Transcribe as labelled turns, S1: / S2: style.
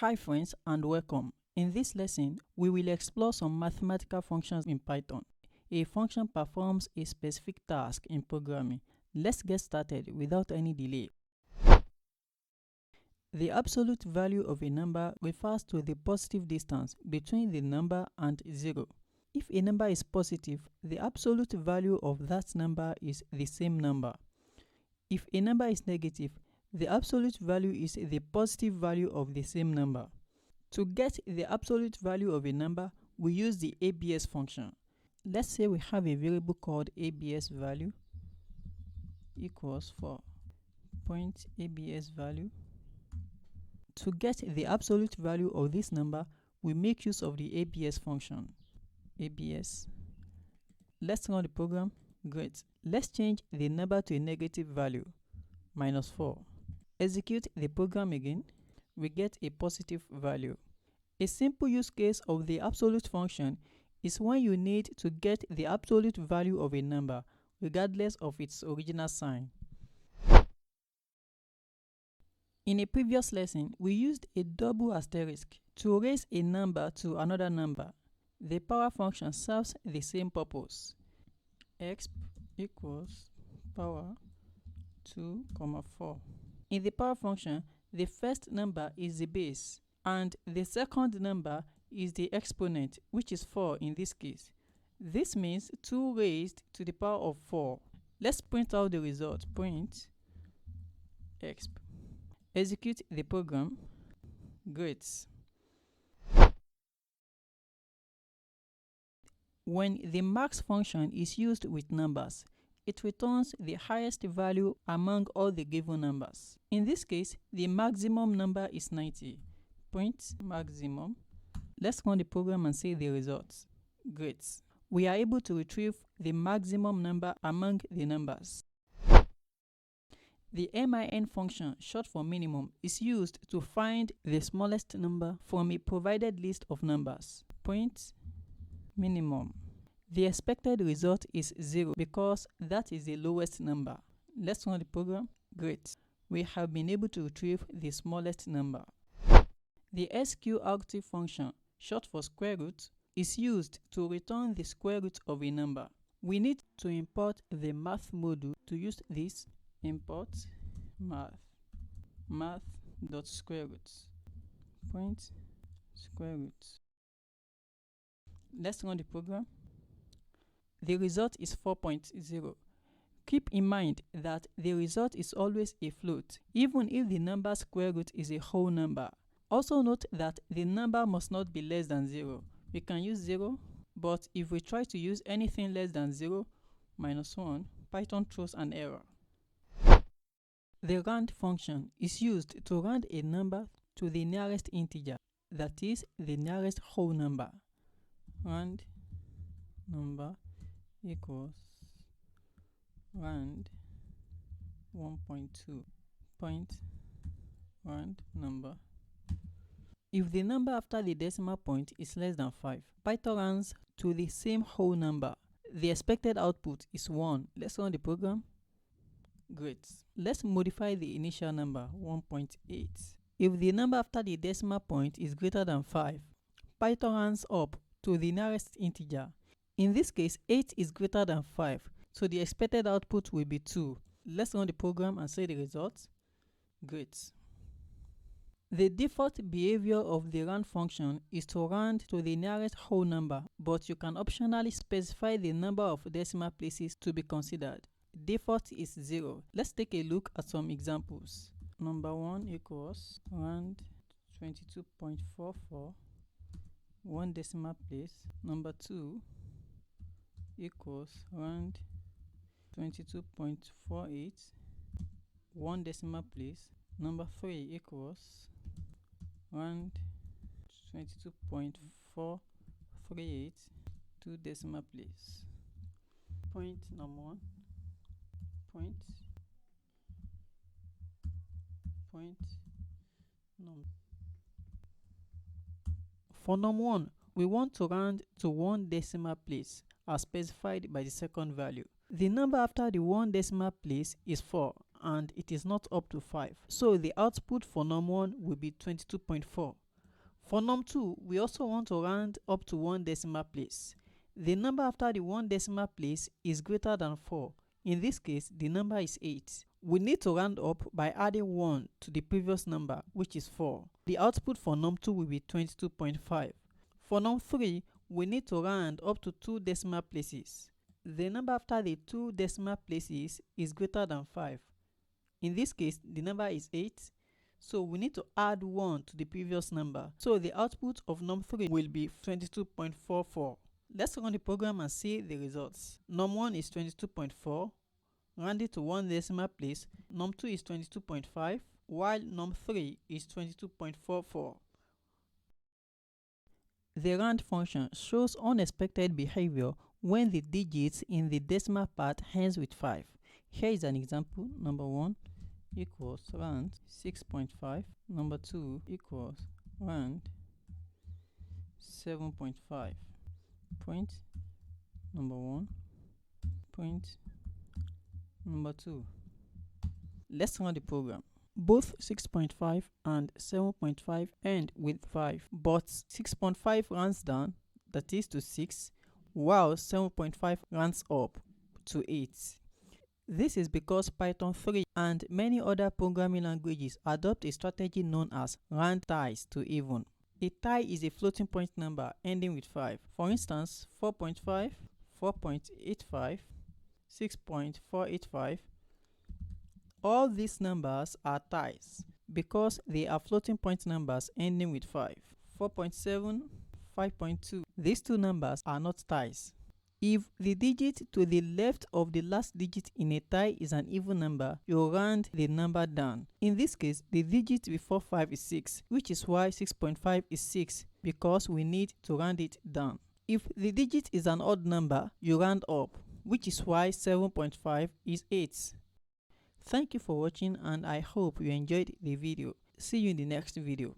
S1: Hi friends and welcome. In this lesson, we will explore some mathematical functions in Python. A function performs a specific task in programming. Let's get started without any delay. The absolute value of a number refers to the positive distance between the number and 0. If a number is positive, the absolute value of that number is the same number. If a number is negative, the absolute value is the positive value of the same number. To get the absolute value of a number, we use the ABS function. Let's say we have a variable called ABS value equals for point ABS value. To get the absolute value of this number, we make use of the ABS function. ABS. Let's run the program. Great. Let's change the number to a negative value, -4. Execute the program again. We get a positive value. A simple use case of the absolute function is when you need to get the absolute value of a number, regardless of its original sign. In a previous lesson, we used a double asterisk to raise a number to another number. The power function serves the same purpose. Exp equals power 2, 4. In the power function, the first number is the base, and the second number is the exponent, which is 4 in this case. This means 2 raised to the power of 4. Let's print out the result. Print exp. Execute the program. Great. When the max function is used with numbers, it returns the highest value among all the given numbers. In this case, the maximum number is 90. Print maximum. Let's run the program and see the results. Great. We are able to retrieve the maximum number among the numbers. The min function, short for minimum, is used to find the smallest number from a provided list of numbers. Print minimum. The expected result is 0 because that is the lowest number. Let's run the program. Great. We have been able to retrieve the smallest number. The sqrt function, short for square root, is used to return the square root of a number. We need to import the math module to use this. Import math.square root. Print square root. Let's run the program. The result is 4.0. Keep in mind that the result is always a float, even if the number square root is a whole number. Also note that the number must not be less than 0. We can use 0, but if we try to use anything less than 0, -1, Python throws an error. The round function is used to round a number to the nearest integer, that is, the nearest whole number. Round number equals round 1.2. Point round number. If the number after the decimal point is less than 5, Python rounds to the same whole number. The expected output is 1. Let's run the program. Great. Let's modify the initial number, 1.8. If the number after the decimal point is greater than 5, Python rounds up to the nearest integer. In this case, 8 is greater than 5, so the expected output will be 2. Let's run the program and see the results. Great. The default behavior of the round function is to round to the nearest whole number, but you can optionally specify the number of decimal places to be considered. Default is 0. Let's take a look at some examples. Number 1 equals round 22.44, 1 decimal place. Number 2 equals round 22.48, 1 decimal place. Number 3 equals round 22.438, 2 decimal place. Point number 1. For number 1, we want to round to 1 decimal place as specified by the second value. The number after the 1 decimal place is 4 and it is not up to 5. So the output for num1 will be 22.4. For num2, we also want to round up to one decimal place. The number after the one decimal place is greater than 4. In this case, the number is 8. We need to round up by adding 1 to the previous number, which is 4. The output for num2 will be 22.5. For num3, we need to round up to 2 decimal places. The number after the 2 decimal places is greater than 5. In this case, the number is 8. So we need to add 1 to the previous number. So the output of num3 will be 22.44. Let's run the program and see the results. Num1 is 22.4. Rounded to one decimal place, num2 is 22.5, while num3 is 22.44. The round function shows unexpected behavior when the digits in the decimal part ends with 5. Here is an example. Number 1 equals round 6.5. Number 2 equals round 7.5. Point number 1. Point number 2. Let's run the program. Both 6.5 and 7.5 end with 5, but 6.5 rounds down, that is to 6, while 7.5 rounds up to 8. This is because Python 3 and many other programming languages adopt a strategy known as round ties to even. A tie is a floating point number ending with 5. For instance, 4.5, 4.85, 6.485. All these numbers are ties because they are floating point numbers ending with 5. 4.7, 5.2. These two numbers are not ties. If the digit to the left of the last digit in a tie is an even number, you round the number down. In this case, the digit before 5 is 6, which is why 6.5 is 6, because we need to round it down. If the digit is an odd number, you round up, which is why 7.5 is 8. Thank you for watching, and I hope you enjoyed the video. See you in the next video.